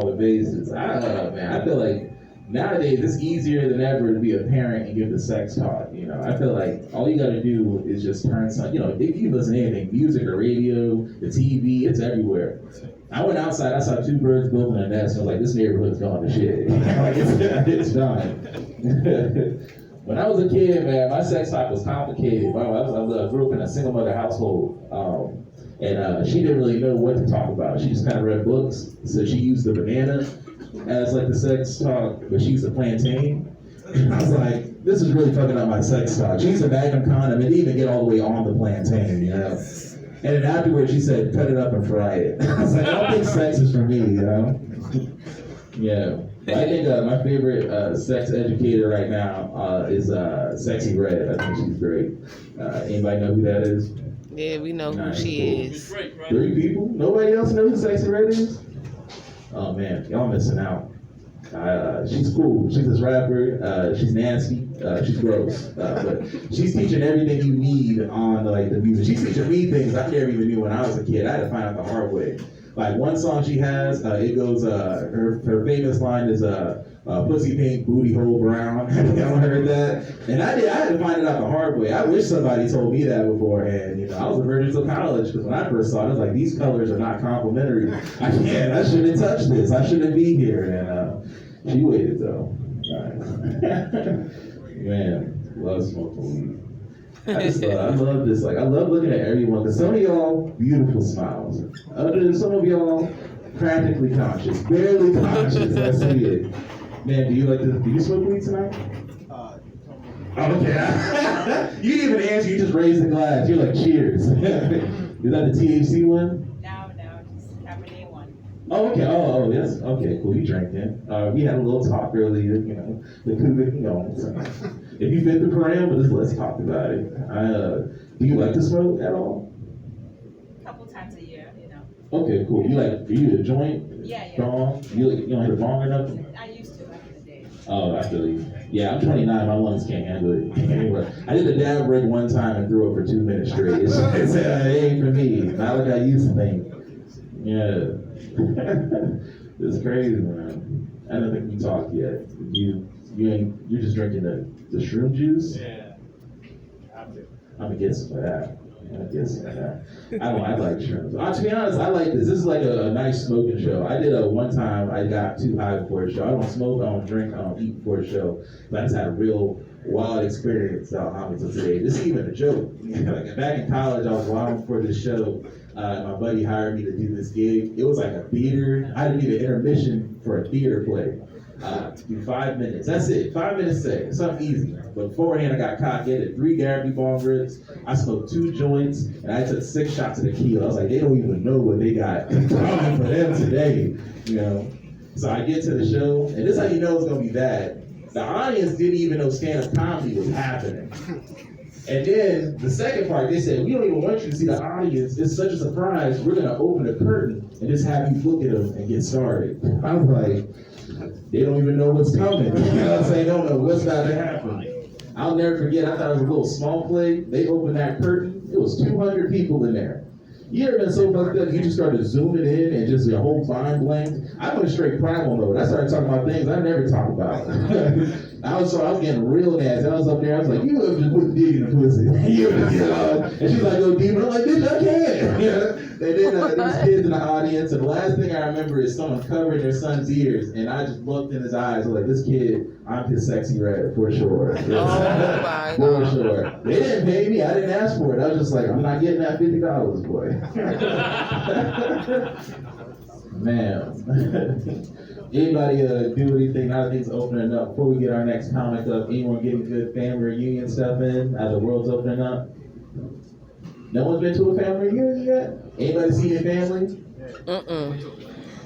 all the bases. I feel like nowadays it's easier than ever to be a parent and give the sex talk. I feel like all you got to do is just turn some. If you listen to anything, music or radio, the TV, it's everywhere. I went outside, I saw two birds building a nest, and I was like, this neighborhood's going to shit. It's done. When I was a kid, man, my sex life was complicated. I grew up in a single mother household, and she didn't really know what to talk about. She just kind of read books, so she used the banana as like the sex talk, but she used the plantain. I was like, this is really fucking up my sex talk. She used a Magnum condom and didn't even get all the way on the plantain, And then afterwards, she said, cut it up and fry it. I was like, I don't think sex is for me, Yeah. I think my favorite sex educator right now is Sexy Red. I think she's great. Anybody know who that is? Yeah, we know who she is. 3 people? Nobody else knows who Sexy Red is? Oh man, y'all missing out. She's cool. She's this rapper. She's nasty. She's gross. But she's teaching everything you need on like the music. She's teaching me things I never even knew when I was a kid. I had to find out the hard way. Like one song she has, it goes. Her famous line is "Pussy pink, booty hole brown." Have y'all heard that? And I had to find it out the hard way. I wish somebody told me that beforehand. I was a virgin till college because when I first saw it, I was like, these colors are not complimentary. I shouldn't touch this. I shouldn't be here. And she waited though. Man, love smoking weed. I love this. Like, I love looking at everyone. Because some of y'all, beautiful smiles. Some of y'all, practically conscious, barely conscious. I see it. Man, do you smoke weed tonight? Okay. You didn't even answer. You just raised the glass. You're like, cheers. Is that the THC one? No, just Cabernet one. Oh, okay. Oh, yes. Okay, cool. You drank then. We had a little talk earlier. The cougar, So. If you fit the parameters, let's talk about it. Do you like to smoke at all? A couple times a year, Okay, cool. Are you a joint? Yeah. Bong? You don't hit a bong or nothing? I used to back in the day. Oh, I feel you. Yeah, I'm 29. My lungs can't handle it. Anyway, I did a dab break one time and threw up for 2 minutes straight. It ain't for me. Not like I used to think. Yeah. It's crazy, man. I don't think we talked yet. You're just drinking the shroom juice? Yeah. I'm gonna get some of that. I like shrooms. To be honest, I like this. This is like a nice smoking show. I did one time, I got too high before a show. I don't smoke, I don't drink, I don't eat before a show. But I just had a real wild experience until today. This is even a joke. Like back in college, I was wilding for this show. My buddy hired me to do this gig. It was like a theater. I didn't need an intermission for a theater play. Do 5 minutes. That's it. 5 minutes set. Something easy. But beforehand, I got cocked. I did 3 Gary bong rips. I smoked 2 joints, and I took 6 shots of tequila. I was like, they don't even know what they got coming for them today, So I get to the show, and this is how you know it's gonna be bad. The audience didn't even know stand-up comedy was happening. And then the second part, they said, we don't even want you to see the audience. It's such a surprise. We're gonna open the curtain and just have you look at them and get started. I was like, they don't even know what's coming. They don't know what's about to happen. I'll never forget, I thought it was a little small play. They opened that curtain. It was 200 people in there. You ever been so fucked up, you just started zooming in and just your whole mind blanked? I went straight primal mode. I started talking about things I never talk about. I was getting real nasty. I was up there, I was like, you ever just put the dick in the pussy? And she's like, go deep. I'm like, bitch, I can't. And then these kids in the audience, and the last thing I remember is someone covering their son's ears, and I just looked in his eyes, like, this kid, I'm his Sexy Red, for sure. Oh my God. For sure. They didn't pay me, I didn't ask for it. I was just like, I'm not getting that $50, boy. Man. Anybody do anything now that things opening up? Before we get our next comic up, anyone getting good family reunion stuff in as the world's opening up? No one's been to a family reunion yet? Anybody see your family?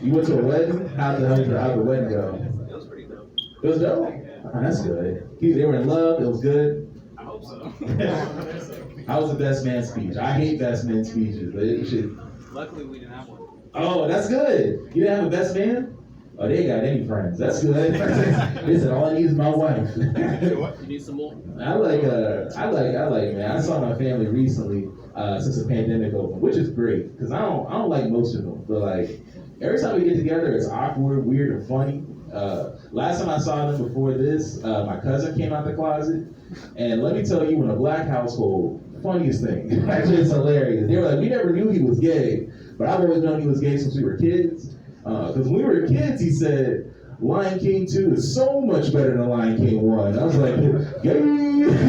You went to a wedding? How'd the wedding go? It was pretty dope. It was dope? Oh, that's good. They were in love, it was good? I hope so. How was the best man speech? I hate best man speeches, but it should. Luckily, we didn't have one. Oh, that's good. You didn't have a best man? Oh, they ain't got any friends. That's good. They said all I need is my wife. You need some more? I like, man. I saw my family recently. since the pandemic opened, which is great because I don't like most of them, but like every time we get together, it's awkward, weird, and funny. Last time I saw them before this, my cousin came out the closet, and let me tell you, in a black household, funniest thing, actually it's hilarious. They were like, we never knew he was gay, but I've always known he was gay since we were kids. Because when we were kids, he said, Lion King 2 is so much better than Lion King 1. I was like, gay!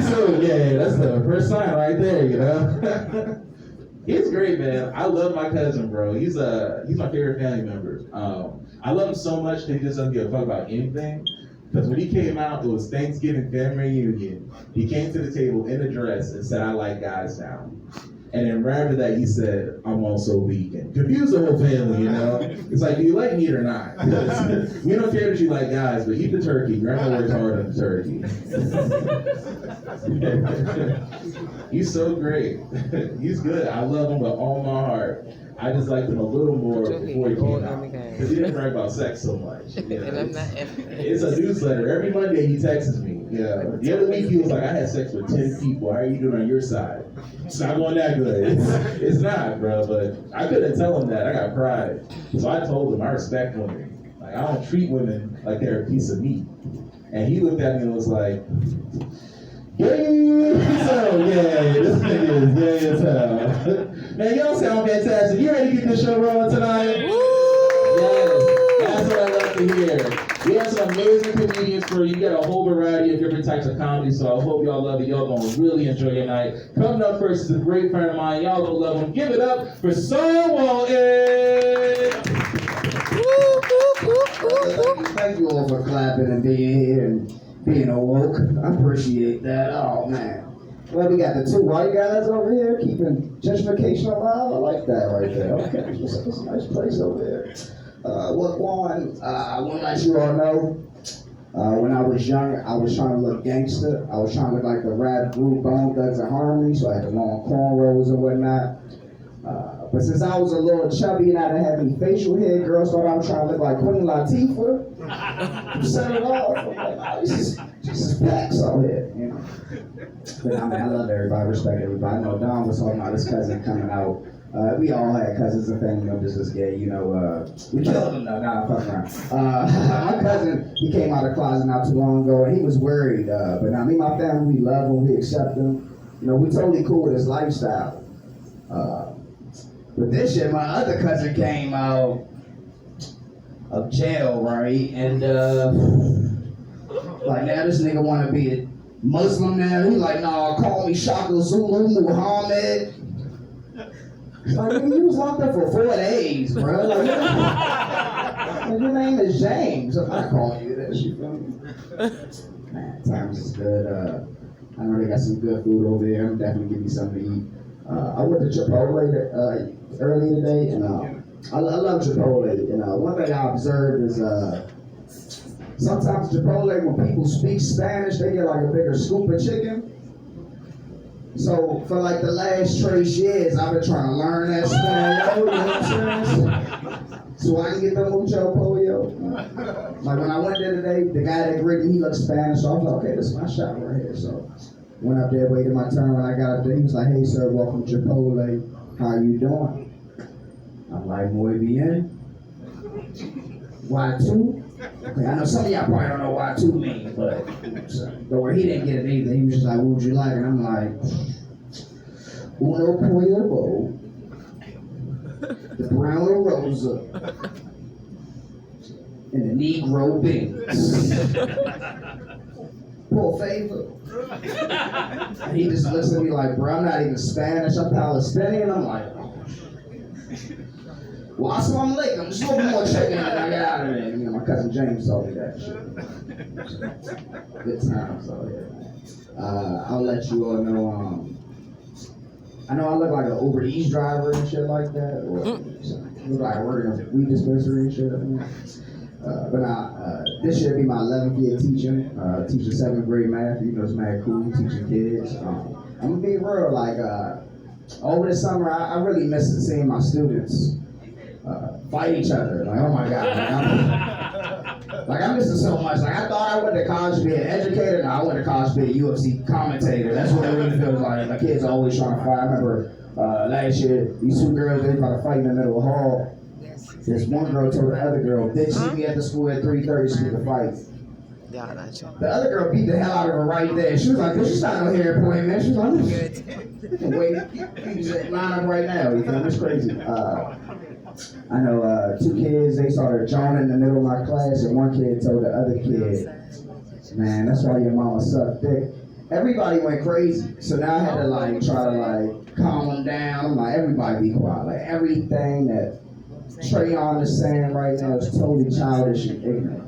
So yeah, that's the first sign right there, you know? He's great, man. I love my cousin, bro. He's my favorite family member. I love him so much that he just doesn't give a fuck about anything. Because when he came out, it was Thanksgiving family reunion. He came to the table in a dress and said, I like guys now. And then right after that, he said, I'm also vegan. Confused the whole family, you know? It's like, do you like meat or not? We don't care that you like guys, but eat the turkey. Grandma worked hard on the turkey. He's so great. He's good. I love him with all my heart. I just liked him a little more before he came out. Because he didn't write about sex so much. You know? And I'm not It's a newsletter. Every Monday he texts me. You know? The other week he was like, I had sex with 10 people. How are you doing on your side? It's not going that good. It's not, bro. But I couldn't tell him that. I got pride. So I told him I respect women. Like, I don't treat women like they're a piece of meat. And he looked at me and was like, yay! So, yeah, this nigga is gay as hell. Man, y'all sound fantastic. You ready to get this show rolling tonight? Yes, that's what I love to hear. We have some amazing comedians for you. You got a whole variety of different types of comedy, so I hope y'all love it. Y'all gonna really enjoy your night. Coming up first is a great friend of mine. Y'all gonna love him. Give it up for Saul Walton. Thank you all for clapping and being here and being awoke. I appreciate that. Oh, man. Well, we got the two white guys over here keeping gentrification alive. I like that right there. Okay, it's a nice place over there. What one? I want to let you all know, when I was young, I was trying to look gangster. I was trying to look like the rap group Bone Thugs and Harmony, so I had the long cornrows and whatnot. But since I was a little chubby and I didn't have any facial hair, girls thought I was trying to look like Queen Latifah. Set it off. I'm like, oh, this is facts out here, you know. But I mean, I love everybody, respect everybody. I know Don was talking about his cousin coming out. We all had cousins and family members that's gay, you know. We killed him though, nah, fuck around. My cousin, he came out of the closet not too long ago, and he was worried. But now me and my family, we love him, we accept him. You know, we totally cool with his lifestyle. But this year, my other cousin came out of jail, right? And like now this nigga wanna be a Muslim now. He like, nah, call me Shaka Zulu Muhammad. Like, nigga, you was locked up for 4 days, bro. Like, your name is James. I'm not calling you this, you feel me? Man, times is good. I know they got some good food over there. I'm definitely giving you something to eat. I went to Chipotle earlier today, and I love Chipotle. And one thing I observed is sometimes Chipotle, when people speak Spanish, they get like a bigger scoop of chicken. So for like the last 3 years, I've been trying to learn that Spanish, you know what I'm saying? So I can get the mucho pollo. Like when I went there today, the guy that greeted me, he looked Spanish, so I thought, okay, this is my shot right here. So went up there, waited my turn. When I got up there, he was like, hey sir, welcome to Chipotle. How you doing? I'm like, muy bien. Y2? Okay, I know some of y'all probably don't know what Y2 means, but don't worry, he didn't get it either. He was just like, what would you like? And I'm like, uno pollo bowl, the brown rosa, and the Negro beans. Por favor. And he just looks at me like, bro, I'm not even Spanish, I'm Palestinian. I'm like, well, assalamu alaikum, just a little bit more chicken and I got out of there. You know, my cousin James told me that shit. Good times, so yeah. I'll let you all know, I know I look like an Uber Eats driver and shit like that, or look like I work in a weed dispensary and shit. But this year be my 11th year teaching 7th grade math. You know, it's mad cool, teaching kids. I'm gonna be real, like, over the summer, I really miss seeing my students fight each other. Like, oh my God. Like, I miss it so much. Like, I thought I went to college to be an educator. No, I went to college to be a UFC commentator. That's what it really feels like. My kids are always trying to fight. I remember Last year, these two girls, they about to fight in the middle of the hall. This one girl told the other girl, bitch, meet me at the school at 3:30 so we can fight. Y'all not you. The other girl beat the hell out of her right there. She was like, bitch, she's not no hair appointment. She was like, wait, you just line up right now. You know, it's crazy. I know two kids, they started jawing in the middle of my class, and one kid told the other kid, man, that's why your mama sucked dick. Everybody went crazy, so now I had to like try to like calm them down. I'm like, everybody be quiet. Like everything that Trayon is saying right now is totally childish and ignorant.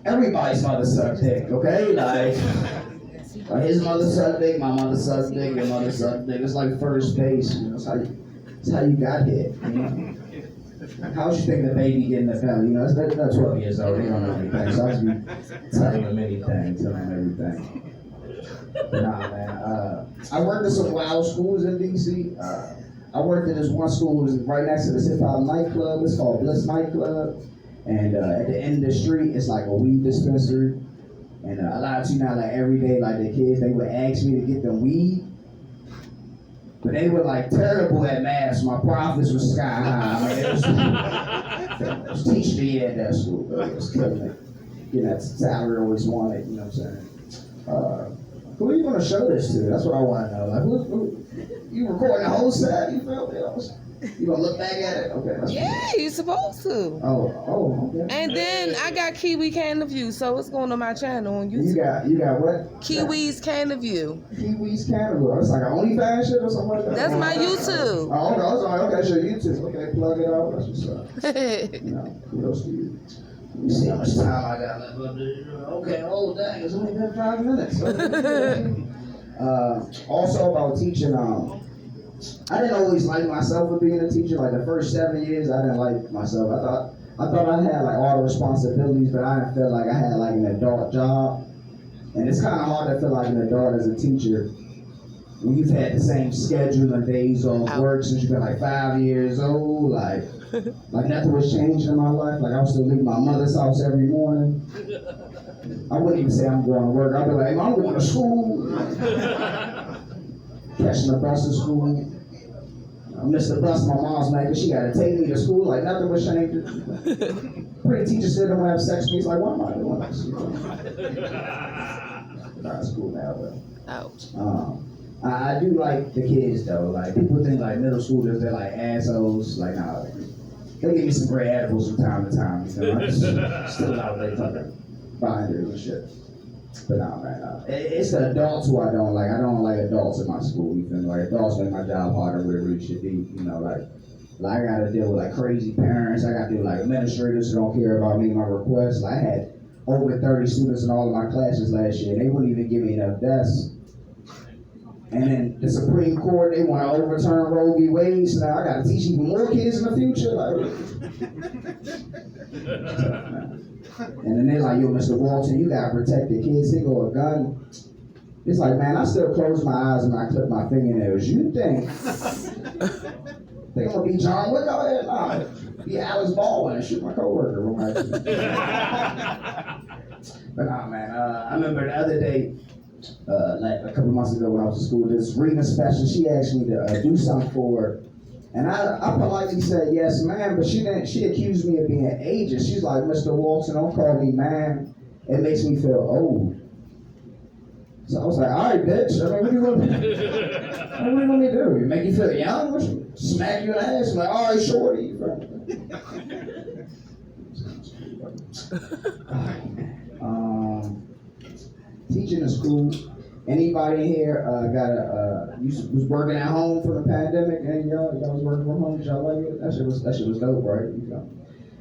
Everybody's mother sucked dick, okay? Like his mother sucked dick, my mother sucked dick, your mother sucked dick. It's like first base, you know, it's how you got here. You know? How would you think the baby get in the belly? You know, they're 12 years old, they don't know anything. So I was be telling them anything, telling them everything. But nah, man. I worked in some wild schools in DC. I worked in this one school, it was right next to this hip hop nightclub. It's called Bliss Nightclub. And at the end of the street, it's like a weed dispensary. And a lot of you now, like every day, like the kids, they would ask me to get them weed. But they were like terrible at math. My profits was sky high. Like, it was teaching me at that school. But it was killing it. You know, that salary always wanted, you know what I'm saying? Who are you going to show this to? That's what I want to know. Like, who you recording the whole set? You feel me? You going to look back at it? Okay. That's Yeah, you supposed to. Oh, okay. And then I got Kiwi Can of You, so it's going on my channel on YouTube. You got what? Kiwi's Can of You. Kiwi's Cannibal. It's like an OnlyFans shit or something like that? That's my YouTube. Oh, okay, okay, sure, YouTube. Okay, plug it out. That's what's up. You know, kudos to you. Let me see how much time I got left. Okay, oh dang, it's only been 5 minutes. Also about teaching, I didn't always like myself for being a teacher. Like the first 7 years, I didn't like myself. I thought I had like all the responsibilities, but I didn't feel like I had like an adult job. And it's kind of hard to feel like an adult as a teacher when you've had the same schedule and days off work since you've been like 5 years old. Like nothing was changing in my life. Like I was still leaving my mother's house every morning. I wouldn't even say I'm going to work. I'd be like, I'm going to school. Catching the bus to school. I missed the bus, my mom's mad because she got to take me to school. Like nothing was changing. Pretty teacher said don't have sex with me. He's like, why am I doing this? Not in school now, but. Ouch. I do like the kids though. Like people think like middle schoolers, they're like assholes. Like nah, they give me some great edibles from time to time. You know, I just still out there talking binders and shit. But nah, man, it's the adults who I don't like. I don't like adults in my school. You feel me? Like adults make my job harder than it really should be. You know, like I gotta deal with like crazy parents. I gotta deal with like administrators who don't care about me and my requests. Like, I had over 30 students in all of my classes last year, and they wouldn't even give me enough desks. And then the Supreme Court, they want to overturn Roe v. Wade, so now I got to teach even more kids in the future. Like, and then they're like, yo, Mr. Walton, you got to protect the kids. They go a gun. It's like, man, I still close my eyes when I clip my fingernails. You think they're going to be John Wick out there? Nah, be Alice Baldwin and shoot my coworker. But nah, man, I remember the other day, like a couple months ago when I was in school, this reading special, she asked me to do something for her. And I politely said, yes, ma'am, but she accused me of being ageist. She's like, Mr. Walton, don't call me ma'am. It makes me feel old. So I was like, all right, bitch. I mean, what do you want me to do? You make you feel young? Smack you in the ass? I'm like, all right, shorty. Teaching in school. Anybody in here was working at home for the pandemic? And y'all was working from home? Did y'all like it? That shit was dope, right? You know.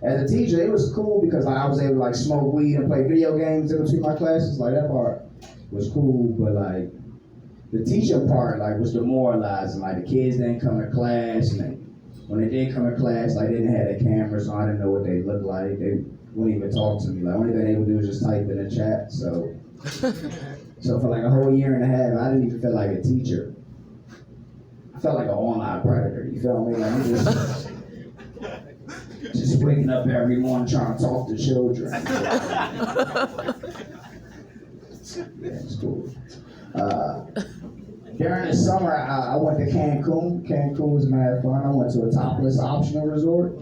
As a teacher, it was cool because I was able to like smoke weed and play video games in between my classes. Like that part was cool, but like the teaching part like was demoralizing. Like the kids didn't come to class, and when they did come to class, like they didn't have their cameras on. I didn't know what they looked like. They wouldn't even talk to me. Like only thing they would do was just type in the chat. So for like a whole year and a half, I didn't even feel like a teacher. I felt like an online predator. You feel me? Like I'm just waking up every morning trying to talk to children. Yeah, it's cool. during the summer, I went to Cancun. Cancun was mad fun. I went to a topless optional resort.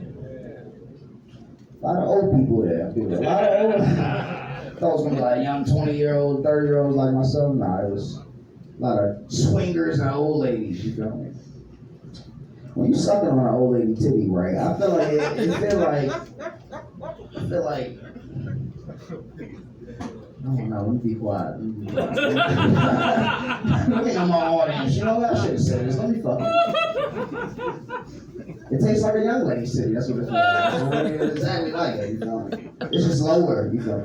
A lot of old people there, dude. A lot of old. I thought it was gonna be like young 20-year-olds, 30-year-olds like myself. Nah, it was a lot of swingers and old ladies. You feel me? When you sucking on an old lady titty, right? I feel like it feel like. I don't know, let me be quiet. Look at my audience. You know what? I should have said this. Let me fucking. It tastes like a young lady's titty. That's what it feels like. It's exactly like it, you know. It's just lower, you know.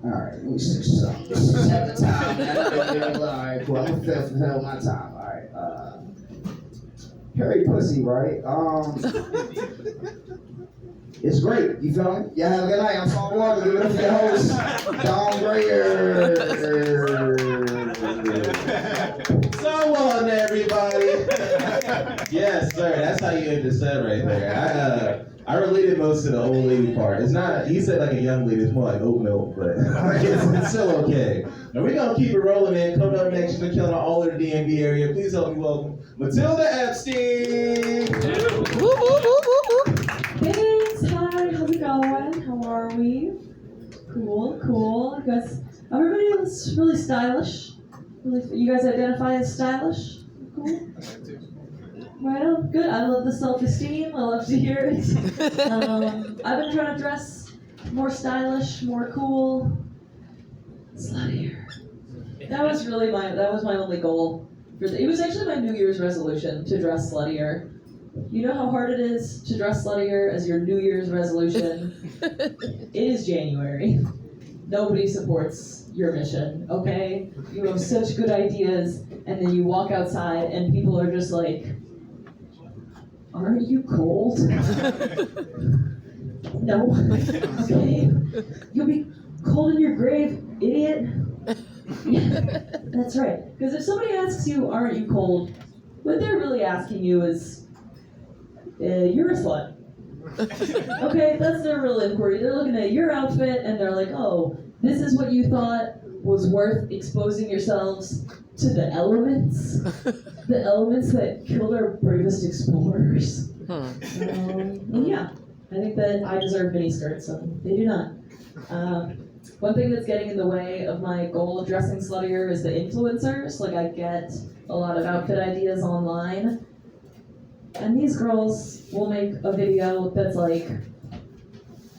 Alright, let me see something. Just have the time. Alright, cool. I'm gonna fulfill my time. Alright. Hairy pussy, right? It's great, you feel me? Yeah, have a good night. I'm Paul Walker. Give it up for your host, Don Grayer. So on, everybody. Yes, sir. That's how you end the set right there. I related most to the old lady part. It's not. He said like a young lady. It's more like oat milk, but it's still okay. And we're gonna keep it rolling, man. Coming up next, we're killing all over the DMV area. Please help me welcome Matilda Epstein. Woo, woo, woo, woo, woo. Thanks, hi, how's it going? How are we? Cool. I guess everybody is really stylish. You guys identify as stylish? Cool. Right on, good. I love the self-esteem. I love to hear it. I've been trying to dress more stylish, more cool, sluttier. That was my only goal. It was actually my New Year's resolution to dress sluttier. You know how hard it is to dress sluttier as your New Year's resolution? It is January. Nobody supports your mission, okay? You have such good ideas, and then you walk outside and people are just like, aren't you cold? No. Okay. You'll be cold in your grave, idiot. Yeah, that's right. Because if somebody asks you, aren't you cold? What they're really asking you is, you're a slut. Okay, that's their real inquiry. They're looking at your outfit and they're like, oh, this is what you thought was worth exposing yourselves to the elements? The elements that killed our bravest explorers? Yeah, I think that I deserve mini skirts, so they do not. One thing that's getting in the way of my goal of dressing sluttier is the influencers. Like, I get a lot of outfit ideas online, and these girls will make a video that's like,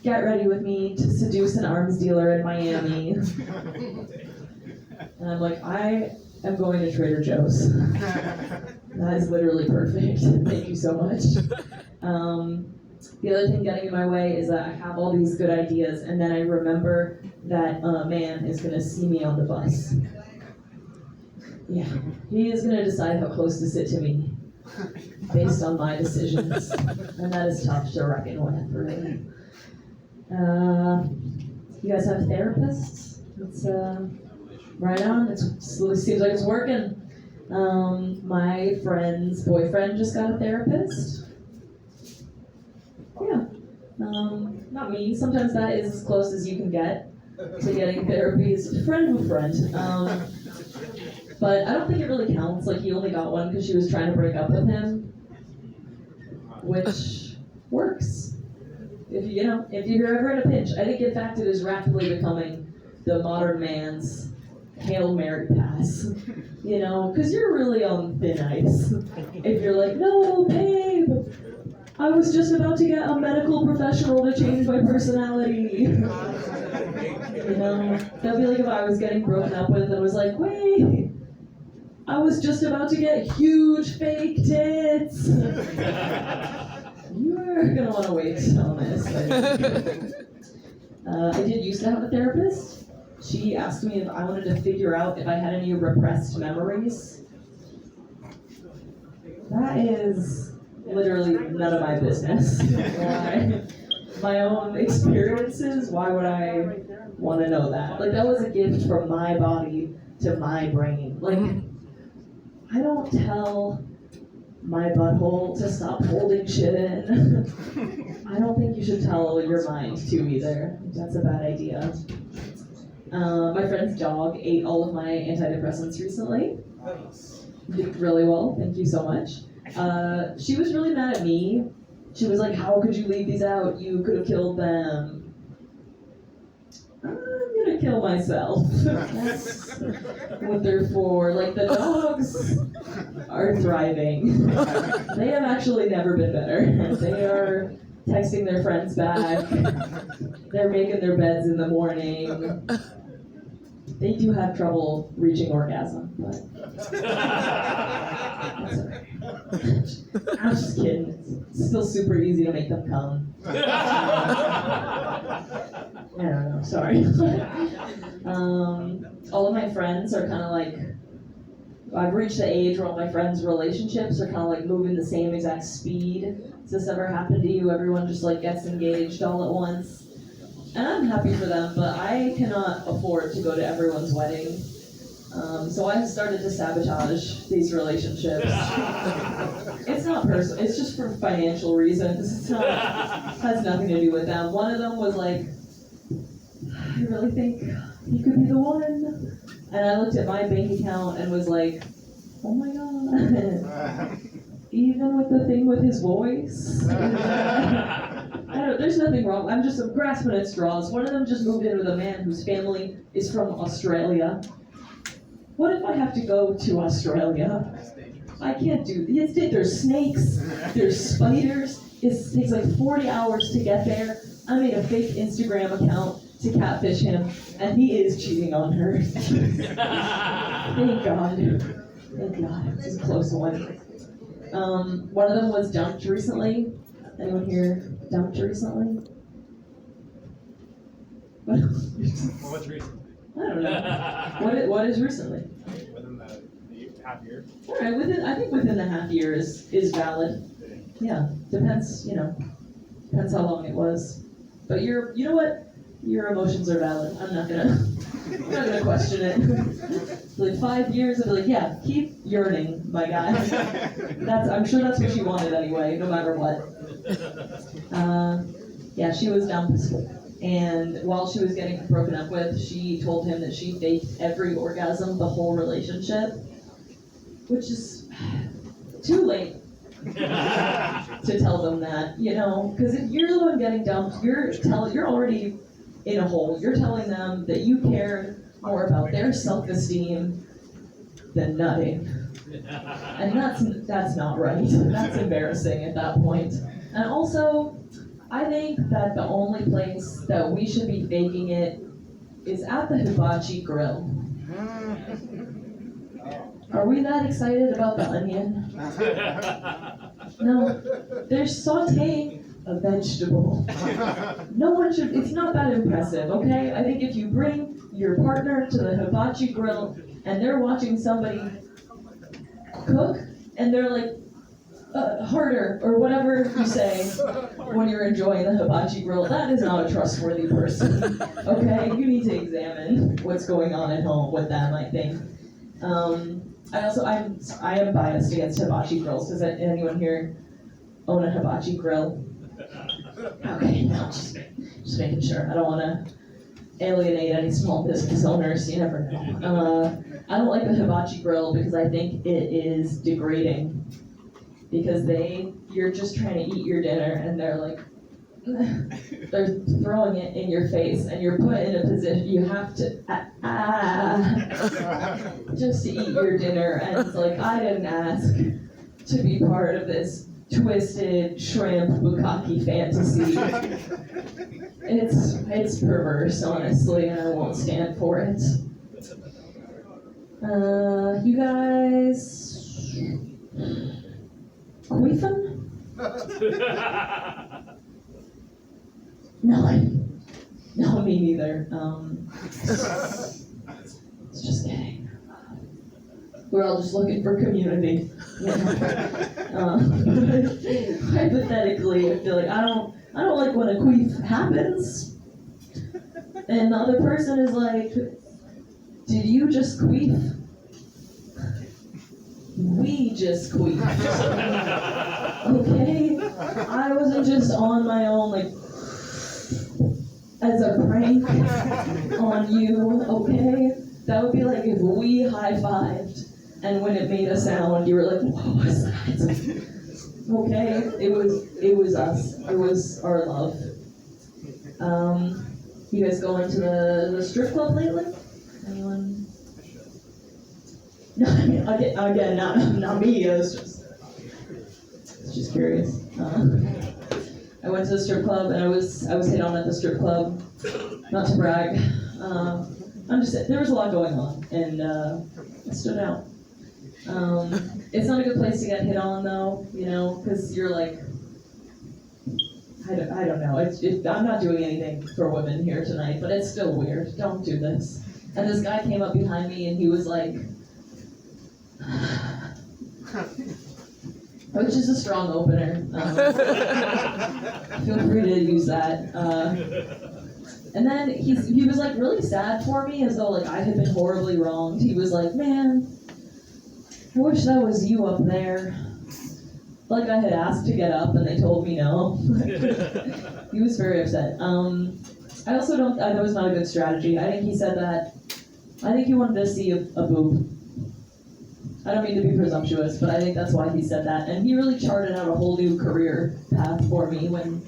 get ready with me to seduce an arms dealer in Miami. And I'm like, I am going to Trader Joe's. That is literally perfect. Thank you so much. The other thing getting in my way is that I have all these good ideas, and then I remember that a man is going to see me on the bus. Yeah, he is going to decide how close to sit to me based on my decisions, and that is tough to reckon with, really. You guys have therapists? It's right on. It seems like it's working. My friend's boyfriend just got a therapist. Yeah. Not me. Sometimes that is as close as you can get to getting therapy as a friend of a friend. But I don't think it really counts. Like, he only got one because she was trying to break up with him, which works. If you're ever in a pinch. I think, in fact, it is rapidly becoming the modern man's Hail Mary pass. Because you're really on thin ice. If you're like, no, babe, I was just about to get a medical professional to change my personality. That'd be like if I was getting broken up with and was like, wait, I was just about to get huge fake tits. You're gonna want to wait on this. I did used to have a therapist. She asked me if I wanted to figure out if I had any repressed memories. That is literally none of my business. My own experiences, why would I want to know that? Like, that was a gift from my body to my brain. Like, I don't tell my butthole to stop holding shit in. I don't think you should tell your mind to either. That's a bad idea. My friend's dog ate all of my antidepressants recently. Did really well, thank you so much. She was really mad at me. She was like, how could you leave these out? You could have killed them. I'm gonna kill myself. That's what they're for. Like, the dogs are thriving. They have actually never been better. They are texting their friends back. They're making their beds in the morning. They do have trouble reaching orgasm, but that's okay. I'm just kidding. It's still super easy to make them come. I don't know, sorry. All of my friends are kind of like, I've reached the age where all my friends' relationships are kind of like moving the same exact speed. Has this ever happened to you? Everyone just like gets engaged all at once. And I'm happy for them, but I cannot afford to go to everyone's wedding. So I started to sabotage these relationships. It's not personal, it's just for financial reasons. It's not, has nothing to do with them. One of them was like, I really think he could be the one. And I looked at my bank account and was like, oh my god. Even with the thing with his voice. There's nothing wrong. I'm grasping at straws. One of them just moved in with a man whose family is from Australia. What if I have to go to Australia? I can't do this. There's snakes, there's spiders. It takes like 40 hours to get there. I made a fake Instagram account to catfish him, and he is cheating on her. Thank God. Thank God. This is a close one. One of them was dumped recently. Anyone here dumped recently? What's recent? I don't know. What is recently? Within the half year? All right, I think within the half year is valid. Yeah, depends how long it was. But you know what? Your emotions are valid. I'm not gonna question it. Like 5 years, I'd be like, yeah, keep yearning, my guy. I'm sure that's what she wanted anyway, no matter what. Yeah, she was dumped. And while she was getting broken up with, she told him that she faked every orgasm the whole relationship, which is too late to tell them that, because if you're the one getting dumped, you're already in a hole. You're telling them that you care more about their self-esteem than nutting. And that's not right. That's embarrassing at that point. And also, I think that the only place that we should be faking it is at the hibachi grill. Are we that excited about the onion? No. They're sauteing a vegetable. No one should, it's not that impressive, okay? I think if you bring your partner to the hibachi grill and they're watching somebody cook and they're like, harder, or whatever you say when you're enjoying the hibachi grill, that is not a trustworthy person, okay? You need to examine what's going on at home with them, I think. I am biased against hibachi grills. Does anyone here own a hibachi grill? Okay, no, just making sure. I don't want to alienate any small business owners, you never know. I don't like the hibachi grill because I think it is degrading. Because you're just trying to eat your dinner and they're like, they're throwing it in your face and you're put in a position, you have to, just to eat your dinner, and it's like, I didn't ask to be part of this twisted shrimp bukkake fantasy. It's perverse, honestly, and I won't stand for it. You guys... Queefing? No, me neither. It's just kidding. We're all just looking for community. Hypothetically, I feel like I don't like when a queef happens, and the other person is like, "Did you just queef?" We just queefed. Okay? I wasn't just on my own, like, as a prank on you, okay? That would be like if we high-fived and when it made a sound, you were like, what was that? Okay, it was us. It was our love. You guys going to the strip club lately? Anyone? No, I mean, again, not me. I was just curious. I went to the strip club and I was hit on at the strip club. Not to brag. There was a lot going on and it stood out. It's not a good place to get hit on though, you know, because you're like, I don't know. I'm not doing anything for women here tonight, but it's still weird. Don't do this. And this guy came up behind me and he was like, which is a strong opener. Feel free to use that. And then he was like really sad for me, as though like I had been horribly wronged. He was like, man, I wish that was you up there. Like I had asked to get up and they told me no. He was very upset. I also that was not a good strategy. I think he said that, I think he wanted to see a boob. I don't mean to be presumptuous, but I think that's why he said that. And he really charted out a whole new career path for me when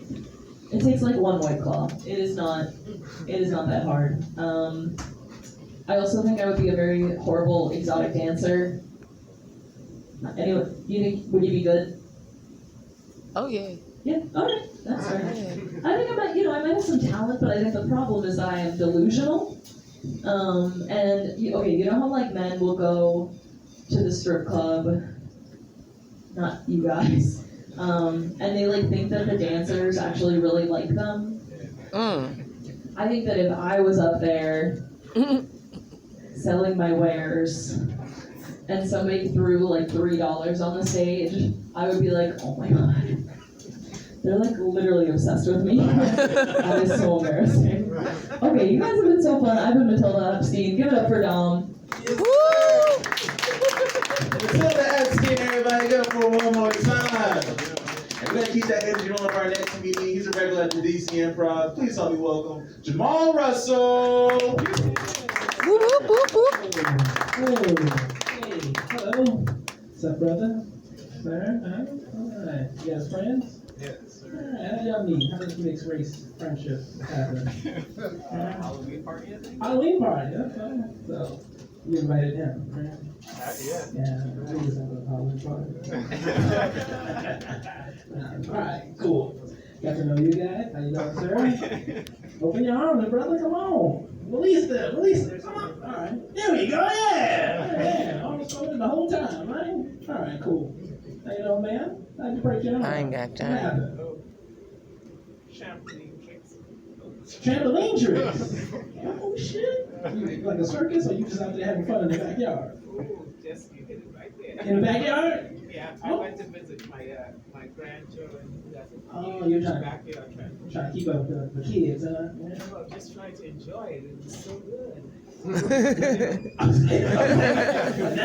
it takes like one White Claw. It is not that hard. I also think I would be a very horrible exotic dancer. Anyway, would you be good? Oh yeah. Yeah, alright, that's fair. Yeah. I think I might have some talent, but I think the problem is that I am delusional. You know how like men will go to the strip club, not you guys, and they like think that the dancers actually really like them. I think that if I was up there selling my wares and somebody threw like $3 on the stage, I would be like, oh my god. They're like literally obsessed with me. That is so embarrassing. Okay, you guys have been so fun. I've been Matilda Epstein. Give it up for Dom. Matilda Epstein, everybody, give it for one more time. And we're going to keep that energy on for our next comedian. He's a regular at the DC Improv. Please help me welcome Jamal Russell. Whoop, whoop, whoop, whoop. Hey, hello. What's up, brother? Sir? All right. You guys friends? Yes, sir. All right. How y'all meet? How does mixed race friendship happen? Halloween party, I think? Halloween party. Okay. So you invited him, right? Yeah. Yeah. I was at a Halloween party. All right. Cool. Got to know you guys. How you doing, sir? Open your arms, brother. Come on. Release them. Come on. All right. There we go. Yeah. Almost open the whole time, right? All right. Cool. How you doing, man? How'd you break your arm? I ain't got time. What happened? Trampoline tricks. Trampoline tricks. Oh shit! You, like a circus, or you just out there having fun in the backyard? Ooh, just you hit it right there. In the backyard? Yeah, I went to visit my grandchildren. Oh, you're trying backyard trampoline. to keep up the kids, huh? Yeah. Well, just trying to enjoy it. It was so good. Not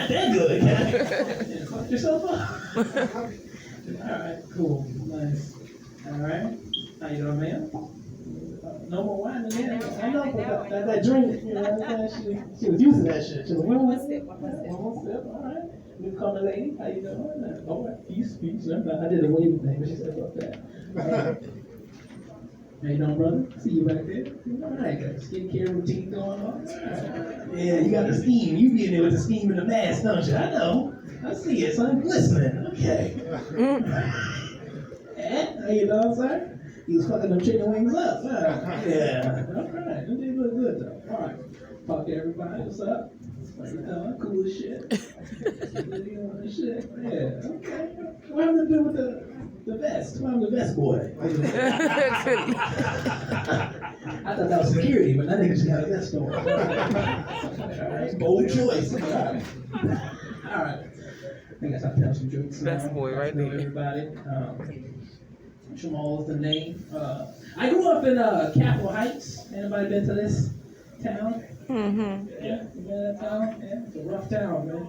that good. Yeah, fuck yourself up. All right, cool, nice. All right, how you doing, man? No more wine in there. I know, but that drink, you know what I'm saying? She was using that shit. She was like, one sip. All right. Newcomer lady, how you doing? Oh, peace. I did a waving thing, but she said about that. How you doing, brother? See you back there. All right, got a skincare routine going on. Right. Yeah, you got the steam. You be in there with the steam and the mask, don't you? I know. I see it, son. Glistening. Okay. Yeah, how you doing, sir? You was fucking them chicken wings up. Yeah. All right. You did look good, though. All right. Talk to everybody. What's up? How you doing? Cool as shit. Shit. Yeah. Okay. What happened to do with the vest? What happened to the vest boy? I thought that was security, but that nigga just got a vest on. All right. Bold choice. All right. I guess I'll tell some jokes. Best boy right there. Everybody. Jamal is the name. I grew up in Capitol Heights. Anybody been to this town? Mm-hmm. Yeah, you been to that town? Yeah, it's a rough town, man.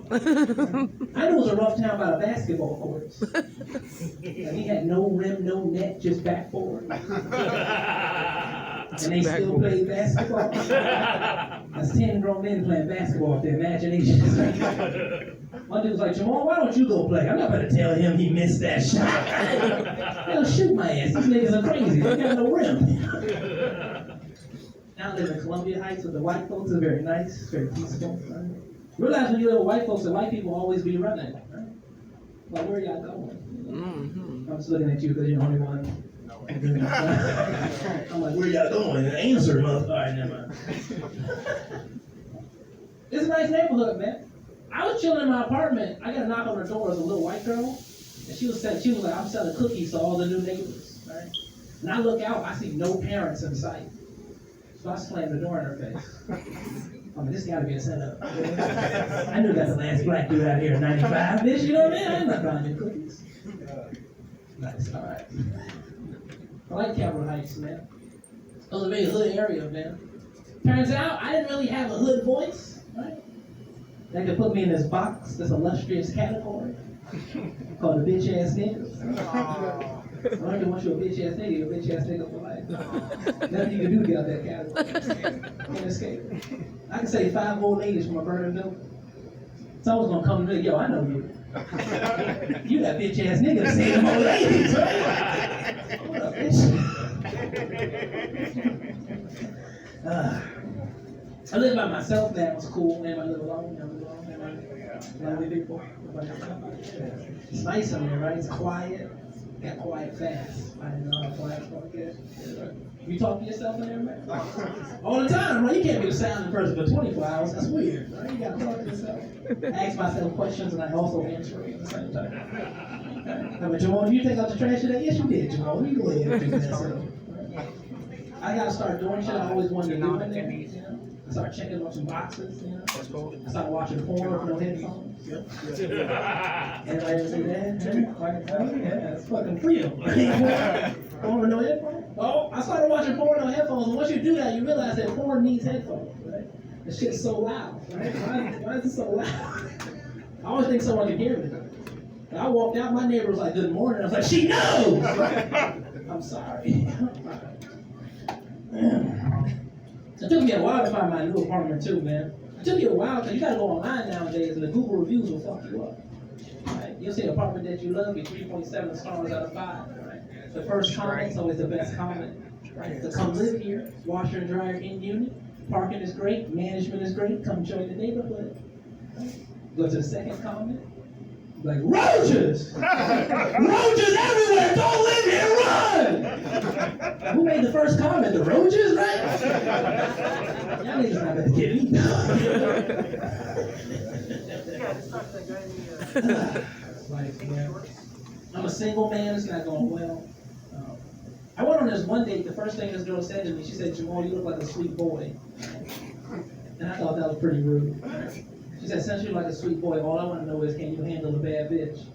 I know it was a rough town by the basketball courts. Like, he had no rim, no net, just backboard. And they still play basketball. That's 10 grown men playing basketball with their imagination. One dude was like, Jamal, why don't you go play? I'm not gonna tell him he missed that shot. They'll shoot my ass. These niggas are crazy. They got no rim. Now I live in Columbia Heights with the white folks. It's very nice, very peaceful. Right? Realize when you live with white folks, the white people always be running. Right? Like, where y'all going? I'm just looking at you because you're the only one. I'm like, where y'all going? Answer, motherfucker. All right, never mind. It's a nice neighborhood, man. I was chilling in my apartment. I got a knock on the door. It was a little white girl, and she was like, I'm selling cookies to all the new neighbors, right? And I look out, I see no parents in sight. So I slammed the door in her face. I mean, this gotta be a setup. I knew that's the last black dude out here in 95, bitch, you know what I mean? I'm not buying your cookies. Nice, all right. I like Capitol Heights, man. It was a very hood area, man. Turns out, I didn't really have a hood voice, right? They could put me in this box, this illustrious category, called a bitch ass nigga. I don't even want you a bitch ass nigga, you're a bitch ass nigga for life. Nothing you can do to get out that category. Can't escape. I can say 5 old ladies from a burning building. Someone's gonna come to me, yo, I know you. You that bitch ass nigga to say them old ladies, right? What up, bitch? I live by myself, that was cool, man. I live alone, lonely people. It's nice in there, right? It's quiet. Got quiet fast. I didn't know how quiet it's gonna get. You talk to yourself in there, man? All the time, right? You can't be a silent person for 24 hours. That's weird, right? You gotta talk to yourself. I ask myself questions and I also answer it at the same time. I'm like, Jamal, did you take out the trash today? Yes, you did, Jamal. You go ahead and do that. I gotta start doing shit I always wanted to do in there. You know? I started checking on some boxes, you know. I started watching porn with no headphones. Everybody ever see that? Yeah, it's fucking real. Porn with no headphones? Oh, I started watching porn with no headphones, and once you do that, you realize that porn needs headphones, right? The shit's so loud, right? Why is it so loud? I always think someone can hear me. I walked out, my neighbor was like, good morning. I was like, she knows! I'm sorry. It took me a while to find my new apartment too, man. It took me a while because you gotta go online nowadays and the Google reviews will fuck you up. Right? You'll see an apartment that you love, get 3.7 stars out of 5. Right? The first comment's always the best comment. Right? So come live here, washer and dryer in unit, parking is great, management is great, come join the neighborhood. Right? Go to the second comment. Like, roaches! Roaches everywhere! Don't live here, run! Who made the first comment? The roaches, right? Y'all niggas not gonna get me. I'm a single man, it's not going well. I went on this one date, the first thing this girl said to me, she said, Jamal, you look like a sweet boy. And I thought that was pretty rude. She said, since you're like a sweet boy, all I want to know is, can you handle a bad bitch?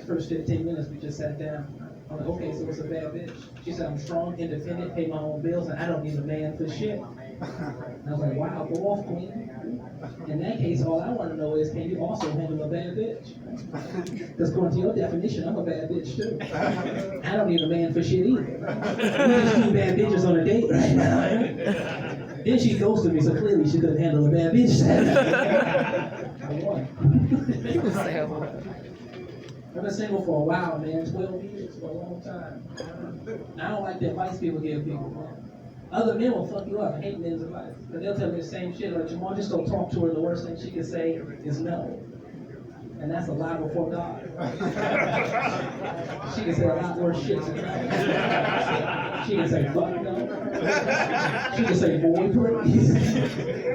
First 15 minutes, we just sat down. I'm like, okay, so what's a bad bitch? She said, I'm strong, independent, pay my own bills, and I don't need a man for shit. And I was like, wow, go off, queen. In that case, all I want to know is, can you also handle a bad bitch? Because according to your definition, I'm a bad bitch too. I don't need a man for shit either. We just 2 bad bitches on a date right now. Then she ghosted me, so clearly she couldn't handle a bad bitch. I won. I've been single for a while, man. 12 years, for a long time. I don't like the advice people give people, man. Other men will fuck you up. I hate men's advice. But they'll tell me the same shit. Like, Jamal, just go talk to her. The worst thing she can say is no. And that's a lie before God. She can say a lot worse shit than that. She can say fuck no. She can say boy please.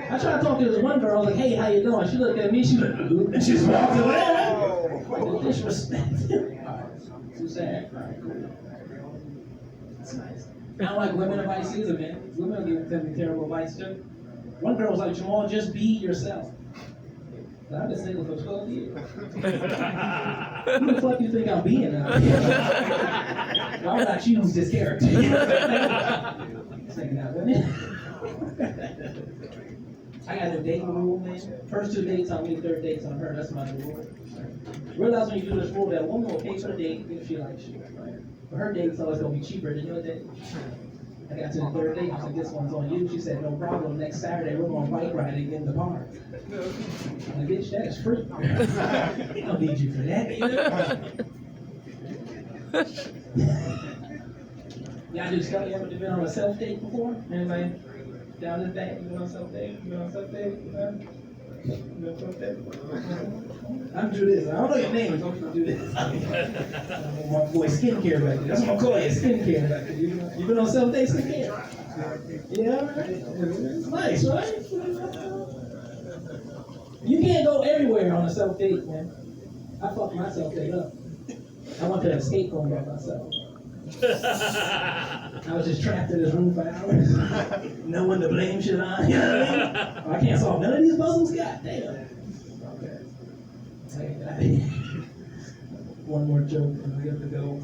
I tried to talk to this one girl. I was like, hey, how you doing? She looked at me. She went, and she just walked away. Like, disrespect. Alright, too sad. Alright, cool. That's nice. I don't like women advice either, man. Women give me terrible advice too. One girl was like, Jamal, just be yourself. I've been single for 12 years. Who the fuck do you think I'm being out here? Why would I choose this character? Second out women. I got a dating rule, man. First 2 dates on me, third date's on her. That's my new rule. Realize when you do this rule that woman will pay for the date if she likes you. Right? But her date's always gonna be cheaper than your date. I got to the third date, I said, this one's on you. She said, no problem, next Saturday we're going bike riding in the park. I'm like, bitch, that is free. I don't need you for that either. Y'all do stuff, you ever been on a self-date before? Anybody down this day, you been on a self-date? You been on a self-date? You been on a self-date? I'm do this. I don't know your name, but don't do this. My boy, skincare back there. That's what I'm calling you, skincare back there. You been on self-date skincare? Yeah, right? It's nice, right? You can't go everywhere on a self-date, man. I fucked my self-date up. I went to an escape room by myself. I was just trapped in this room for hours. No one to blame shit on. You know what I mean? I can't solve none of these puzzles. God damn. Okay. One more joke and we have to go.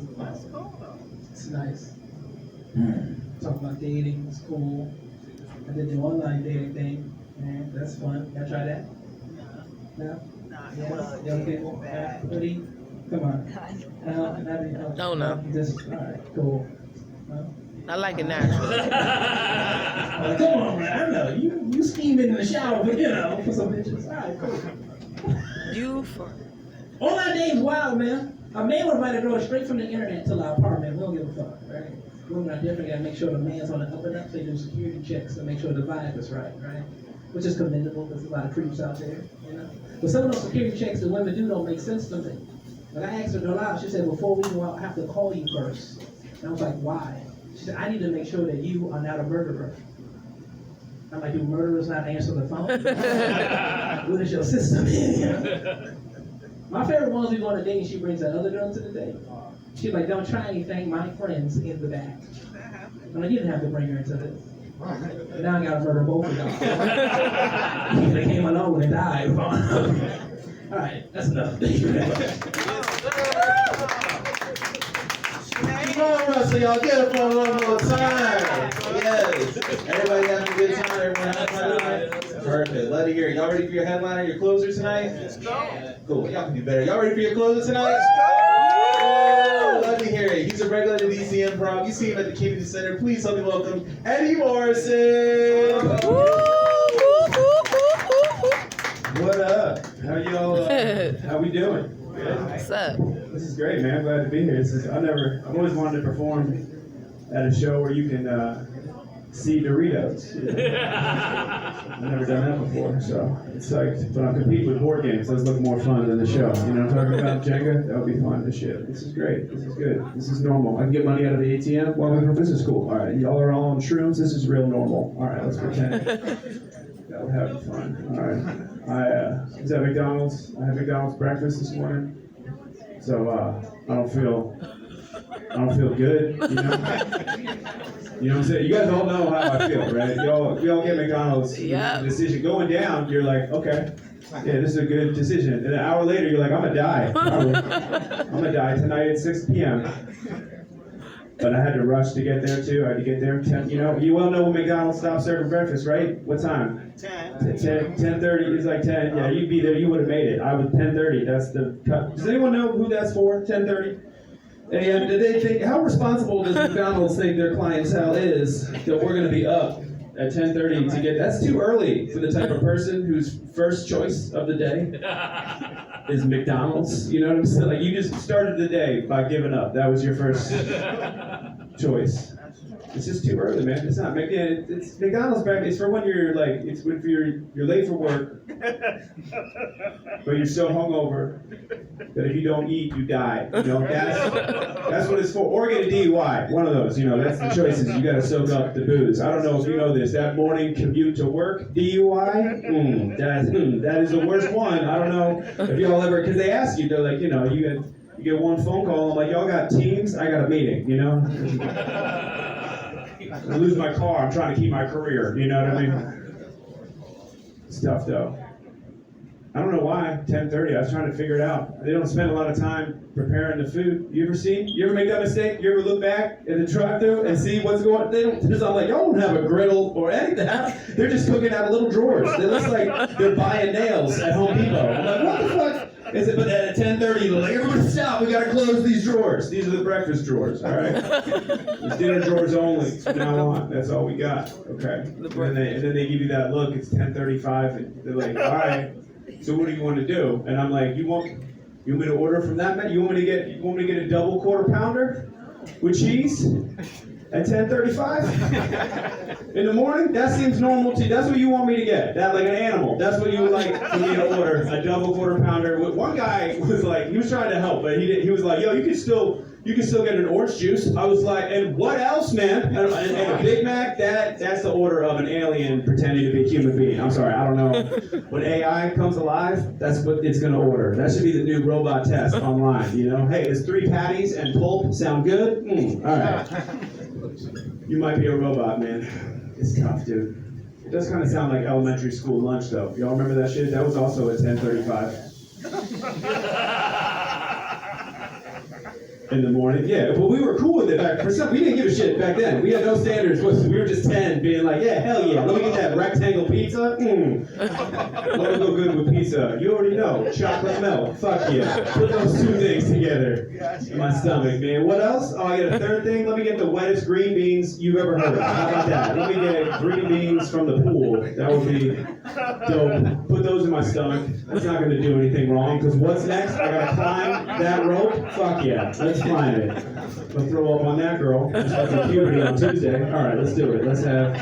It's nice. Talk about dating. It's cool. I did the online dating thing. Man, that's fun. Y'all try that? No? Yeah. Young people? Yeah. Pretty? Come on. No. Just, all right, cool. No? I like it natural. Come on, man. I know. You scheming in the shower, but for some bitches. All right, cool. You for Online dating's wild, man. A man would invite a girl straight from the internet to our apartment. We don't give a fuck, right? Women are different. Gotta make sure the man's on the up and up. They do security checks to make sure the vibe is right? Which is commendable. There's a lot of creeps out there, But some of those security checks that women do don't make sense to me. But I asked her to allow, she said, before we go out, I have to call you first. And I was like, why? She said, I need to make sure that you are not a murderer. I'm like, do murderers not answer the phone? What is your system in? My favorite ones we go on a date and she brings that other girl to the date. She's like, don't try anything, my friend's in the back. I'm like, you didn't have to bring her into this. And now I gotta murder both of y'all. They came along and died. All right, that's enough. Thank you very much. Come on, Russell, y'all get up on one more time. Yes. Everybody having a good time? Everyone having fun tonight? Perfect. Love to hear it. Y'all ready for your headliner, your closer tonight? Let's go. Cool. Y'all can do better. Y'all ready for your closer tonight? Let's go. Love to hear it. He's a regular to DC Improv. You see him at the Kennedy Center. Please help me welcome Eddie Morrison. What up? How y'all? How we doing? Good. What's up? This is great, man. I'm glad to be here. I've always wanted to perform at a show where you can see Doritos. I've never done that before, so it's like when I compete with board games, those look more fun than the show. You know what I'm talking about, Jenga? That would be fun as shit. This is great. This is good. This is normal. I can get money out of the ATM. Well, this is cool. All right, y'all are all on shrooms. This is real normal. All right, let's pretend. We're having fun. All right. I was at McDonald's. I had McDonald's breakfast this morning, so I don't feel good. You know what I'm saying? You guys all know how I feel, right? We all get McDonald's. Yeah. Decision going down. You're like, okay, yeah, this is a good decision. And an hour later, you're like, I'm gonna die. Probably. I'm gonna die tonight at 6 p.m. But I had to rush to get there too. I had to get there 10. You all know when McDonald's stops serving breakfast, right? What time? 10:30 is like 10. Yeah, you'd be there. You would have made it. I was 10:30. That's the cut. Does anyone know who that's for? 10:30. And did they think, how responsible does McDonald's think their clientele is that we're going to be up at 10:30 to get? That's too early for the type of person whose first choice of the day is McDonald's. You know what I'm saying? Like, you just started the day by giving up. That was your first choice. It's just too early, man. It's not. It's McDonald's breakfast. It's for when you're like, it's when you're late for work, but you're so hungover that if you don't eat, you die. That's what it's for. Or get a DUI. One of those. That's the choices. You got to soak up the booze. I don't know if you know this. That morning commute to work, DUI. That is the worst one. I don't know if y'all ever, because they ask you. They're like, you get one phone call. I'm like, y'all got Teams? I got a meeting. I lose my car. I'm trying to keep my career. You know what I mean? It's tough though. I don't know why. 10:30. I was trying to figure it out. They don't spend a lot of time preparing the food. You ever make that mistake? You ever look back at the drive-thru and see what's going on? They don't. It's not like y'all don't have a griddle or anything. They're just cooking out of little drawers. They look like they're buying nails at Home Depot. I'm like, what the fuck Is it, but at 10:30, they're like, everybody stop, we gotta close these drawers. These are the breakfast drawers, all right? It's dinner drawers only, from now on, that's all we got, okay? And then they give you that look, it's 10:35, and they're like, all right, so what do you want to do? And I'm like, you want me to order from that man? You want me to get a double quarter pounder with cheese? At 10:35 in the morning? That seems normal to you. That's what you want me to get. That like an animal. That's what you would like for me to order. A double quarter pounder. One guy was like, he was trying to help, but he was like, yo, you can still get an orange juice. I was like, and what else, man? And a Big Mac, that's the order of an alien pretending to be a human being. I'm sorry, I don't know. When AI comes alive, that's what it's gonna order. That should be the new robot test online, you know? Hey, is 3 patties and pulp sound good? All right. You might be a robot, man. It's tough, dude. It does kind of sound like elementary school lunch, though. Y'all remember that shit? That was also at 10:35. In the morning, yeah, but we were cool with it back. For some, we didn't give a shit back then. We had no standards. We were just 10, being like, yeah, hell yeah. Let me get that rectangle pizza. Let it go good with pizza. You already know, chocolate melt. Fuck yeah. Put those 2 things together in my stomach, man. What else? Oh, I get a 3rd thing. Let me get the wettest green beans you've ever heard of. How about that? Let me get green beans from the pool. That would be dope. Put those in my stomach. That's not gonna do anything wrong. Because what's next? I gotta climb that rope. Fuck yeah. Let's climb it. Let's throw up on that girl. She's having puberty on Tuesday. All right, let's do it. Let's have